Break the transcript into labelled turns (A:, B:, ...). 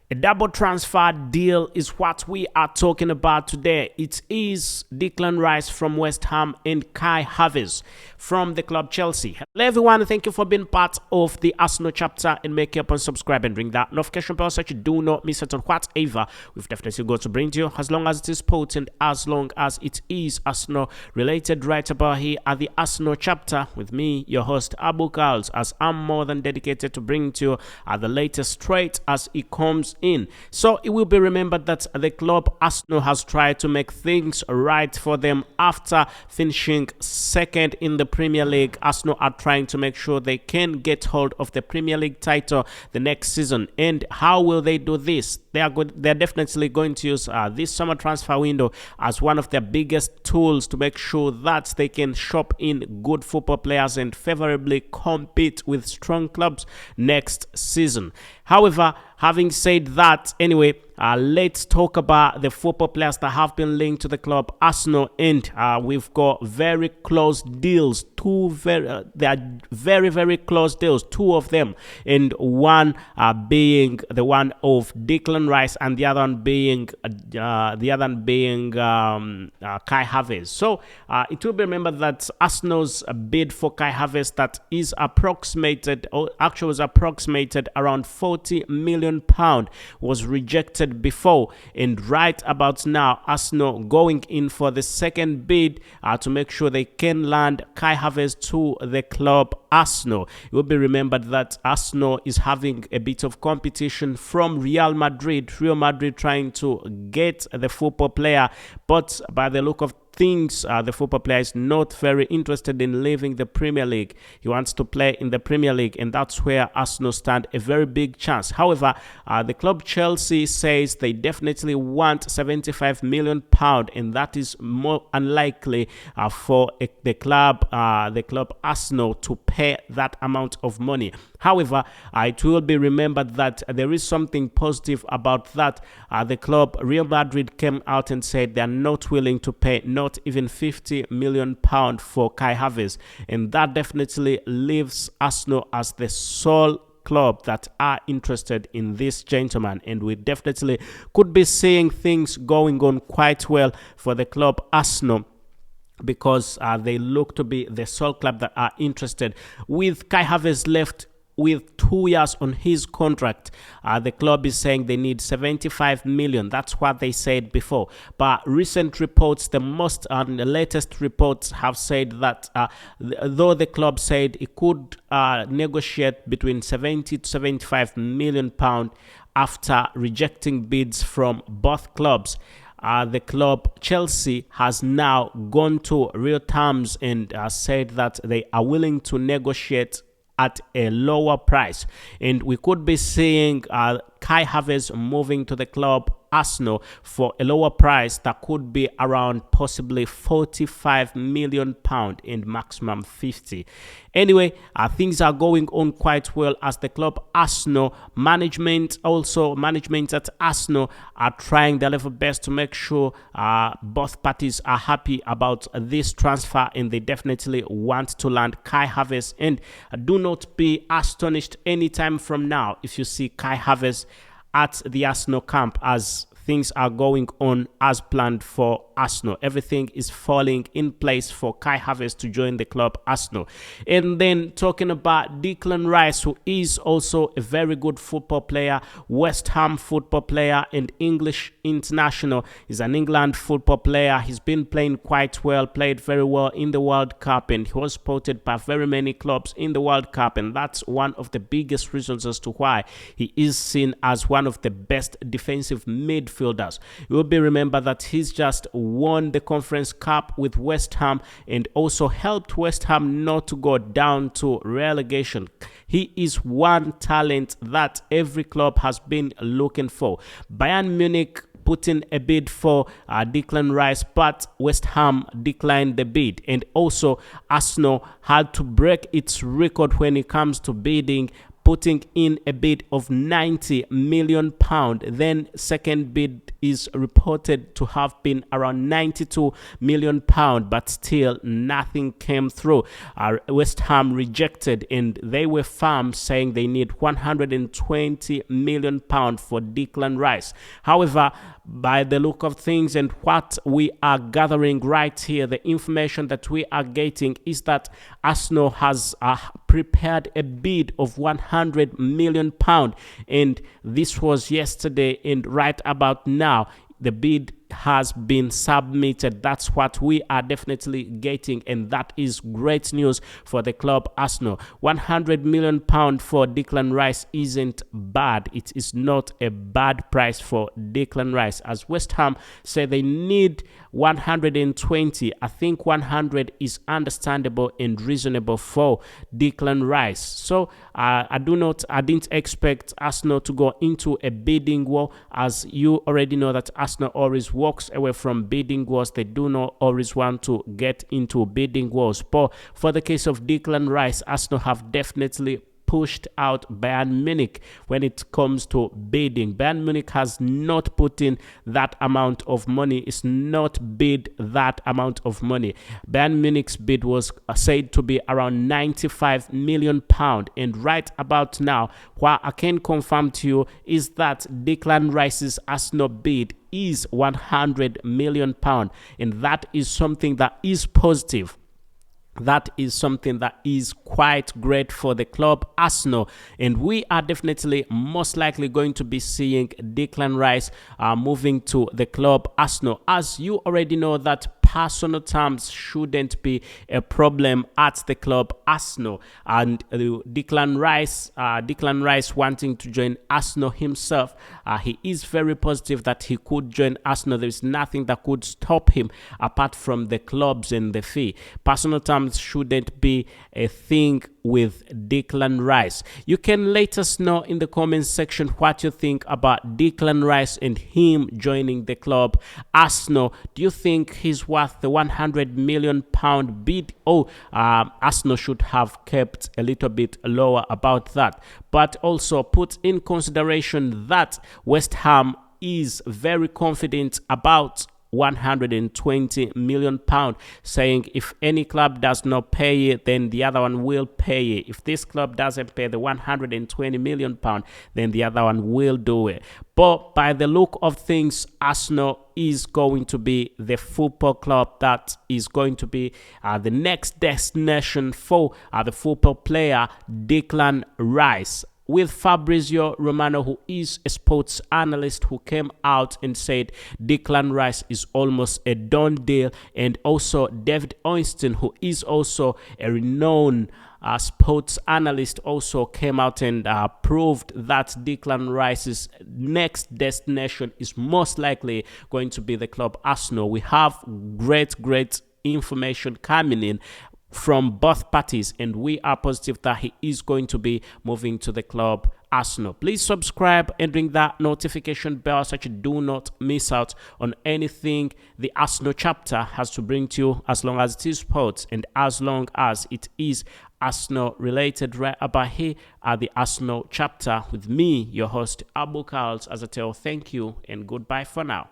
A: A double transfer deal is what we are talking about today. It is Declan Rice from West Ham and Kai Havertz from the club Chelsea. Hello everyone, thank you for being part of the Arsenal chapter, and make up and subscribe and ring that notification bell so you do not miss it on whatever we've definitely got to bring to you, as long as it is potent, as long as it is Arsenal related, right about here at the Arsenal chapter with me, your host Abu Karls, as I'm more than dedicated to bring to you the latest straight as it comes in. So it will be remembered that the club Arsenal has tried to make things right for them after finishing second in the Premier League. Arsenal are trying to make sure they can get hold of the Premier League title the next season. And how will they do this? They're definitely going to use this summer transfer window as one of their biggest tools to make sure that they can shop in good football players and favorably compete with strong clubs next season. However, having said that, anyway, let's talk about the football players that have been linked to the club Arsenal, and we've got very close deals. They are very close deals. Two of them, and one being the one of Declan Rice, and the other one being Kai Havertz. So it will be remembered that Arsenal's bid for Kai Havertz that is approximated, or actually was approximated around £40 million, was rejected before, and right about now Arsenal going in for the second bid to make sure they can land Kai Havertz to the club Arsenal. It will be remembered that Arsenal is having a bit of competition from Real Madrid trying to get the football player, but by the look of things, the football player is not very interested in leaving the Premier League. He wants to play in the Premier League, and that's where Arsenal stand a very big chance. However, the club Chelsea says they definitely want £75 million, and that is more unlikely for the club Arsenal to pay that amount of money. However, it will be remembered that there is something positive about that. The club Real Madrid came out and said they are not willing to pay not even £50 million for Kai Havertz, and that definitely leaves Arsenal as the sole club that are interested in this gentleman, and we definitely could be seeing things going on quite well for the club Arsenal, because they look to be the sole club that are interested. With Kai Havertz left with 2 years on his contract, the club is saying they need 75 million. That's what they said before. But recent reports, the latest reports have said that though the club said it could negotiate between 70 to 75 million pound after rejecting bids from both clubs, the club Chelsea has now gone to real terms and said that they are willing to negotiate at a lower price, and we could be seeing Kai Havertz moving to the club Arsenal for a lower price that could be around possibly £45 million and maximum 50. Anyway, things are going on quite well as the club Arsenal management at Arsenal are trying their level best to make sure both parties are happy about this transfer, and they definitely want to land Kai Havertz. And do not be astonished anytime from now if you see Kai Havertz at the Arsenal camp, as things are going on as planned for Arsenal. Everything is falling in place for Kai Havertz to join the club Arsenal. And then talking about Declan Rice, who is also a very good football player, West Ham football player and English international. He's an England football player. He's been playing quite well, played very well in the World Cup, and he was spotted by very many clubs in the World Cup, and that's one of the biggest reasons as to why he is seen as one of the best defensive midfielders. It will be remembered that he's just won the Conference Cup with West Ham and also helped West Ham not to go down to relegation. He is one talent that every club has been looking for. Bayern Munich put in a bid for Declan Rice, but West Ham declined the bid, and also Arsenal had to break its record when it comes to bidding, putting in a bid of £90 million. Then second bid is reported to have been around 92 million pound, but still nothing came through. West Ham rejected, and they were firm, saying they need 120 million pound for Declan Rice. However, by the look of things and what we are gathering right here, the information that we are getting is that Arsenal has prepared a bid of 100 million pound, and this was yesterday, and right about now the bid has been submitted. That's what we are definitely getting, and that is great news for the club Arsenal. 100 million pound for Declan Rice isn't bad. It is not a bad price for Declan Rice. As West Ham say they need 120, I think 100 is understandable and reasonable for Declan Rice. So I didn't expect Arsenal to go into a bidding war, as you already know that Arsenal always walks away from bidding wars. They do not always want to get into bidding wars. But for the case of Declan Rice, Arsenal have definitely pushed out Bayern Munich when it comes to bidding. Bayern Munich has not put in that amount of money. It's not bid that amount of money. Bayern Munich's bid was said to be around 95 million pound, and right about now, what I can confirm to you is that Declan Rice's Arsenal bid is 100 million pound, and that is something that is positive. That is something that is quite great for the club Arsenal, and we are definitely most likely going to be seeing Declan Rice moving to the club Arsenal. As you already know that personal terms shouldn't be a problem at the club Arsenal, and Declan Rice wanting to join Arsenal himself, he is very positive that he could join Arsenal. There is nothing that could stop him apart from the clubs and the fee. Personal terms shouldn't be a thing with Declan Rice. You can let us know in the comments section what you think about Declan Rice and him joining the club Arsenal. Do you think he's worth the 100 million pound bid? Arsenal should have kept a little bit lower about that. But also put in consideration that West Ham is very confident about 120 million pound, saying if any club does not pay it, then the other one will pay it. If this club doesn't pay the 120 million pound, then the other one will do it. But by the look of things, Arsenal is going to be the football club that is going to be the next destination for the football player Declan Rice. With Fabrizio Romano, who is a sports analyst, who came out and said Declan Rice is almost a done deal, and also David Oyston, who is also a renowned sports analyst, also came out and proved that Declan Rice's next destination is most likely going to be the club Arsenal. We have great information coming in from both parties, and we are positive that he is going to be moving to the club Arsenal. Please subscribe and ring that notification bell so that you do not miss out on anything the Arsenal chapter has to bring to you, as long as it is sports and as long as it is Arsenal related. Right about here at the Arsenal chapter with me, your host Abu Carls, as I tell thank you and goodbye for now.